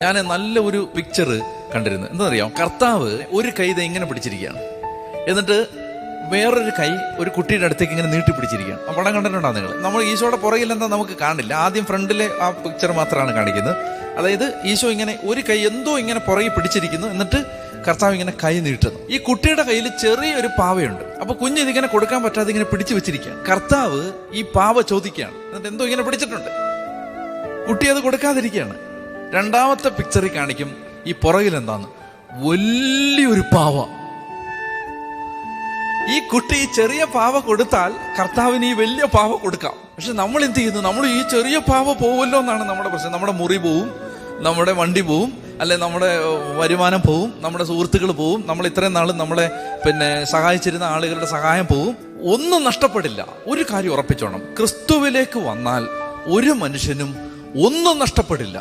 ഞാൻ നല്ല ഒരു പിക്ചർ കണ്ടിരുന്നു. എന്താണെന്നറിയാം, കർത്താവ് ഒരു കൈ ദേ ഇങ്ങനെ പിടിച്ചിരിക്കുകയാണ്, എന്നിട്ട് വേറൊരു കൈ ഒരു കുട്ടിയുടെ അടുത്തേക്ക് ഇങ്ങനെ നീട്ടി പിടിച്ചിരിക്കുകയാണ്. ആ പടം കണ്ടിട്ടുണ്ടോ നിങ്ങൾ? നമ്മൾ ഈശോയുടെ പുറകിൽ എന്താ നമുക്ക് കാണില്ല, ആദ്യം ഫ്രണ്ടിലെ ആ പിക്ചർ മാത്രമാണ് കാണിക്കുന്നത്. അതായത് ഈശോ ഇങ്ങനെ ഒരു കൈ എന്തോ ഇങ്ങനെ പുറകെ പിടിച്ചിരിക്കുന്നു, എന്നിട്ട് കർത്താവ് ഇങ്ങനെ കൈ നീട്ടുന്നു. ഈ കുട്ടിയുടെ കയ്യിൽ ചെറിയൊരു പാവയുണ്ട്. അപ്പൊ കുഞ്ഞിതിങ്ങനെ കൊടുക്കാൻ പറ്റാതെ ഇങ്ങനെ പിടിച്ചു വെച്ചിരിക്കുകയാണ്. കർത്താവ് ഈ പാവ ചോദിക്കുകയാണ്, എന്നിട്ട് എന്തോ ഇങ്ങനെ പിടിച്ചിട്ടുണ്ട്. കുട്ടി അത് കൊടുക്കാതിരിക്കുകയാണ്. രണ്ടാമത്തെ പിക്ചറിൽ കാണിക്കും ഈ പുറകിൽ എന്താന്ന്, വലിയൊരു പാവ. ഈ കുട്ടി ഈ ചെറിയ പാവ കൊടുത്താൽ കർത്താവിന് ഈ വലിയ പാവ കൊടുക്കാം. പക്ഷെ നമ്മൾ എന്ത് ചെയ്യുന്നു? നമ്മൾ ഈ ചെറിയ പാവ പോവല്ലോ എന്നാണ് നമ്മുടെ പ്രശ്നം. നമ്മുടെ മുറി പോവും, നമ്മുടെ വണ്ടി പോവും, അല്ലെ നമ്മുടെ വരുമാനം പോവും, നമ്മുടെ സുഹൃത്തുക്കൾ പോവും, നമ്മൾ ഇത്രയും നാളും നമ്മളെ സഹായിച്ചിരുന്ന ആളുകളുടെ സഹായം പോവും. ഒന്നും നഷ്ടപ്പെടില്ല. ഒരു കാര്യം ഉറപ്പിച്ചോണം, ക്രിസ്തുവിലേക്ക് വന്നാൽ ഒരു മനുഷ്യനും ഒന്നും നഷ്ടപ്പെടില്ല.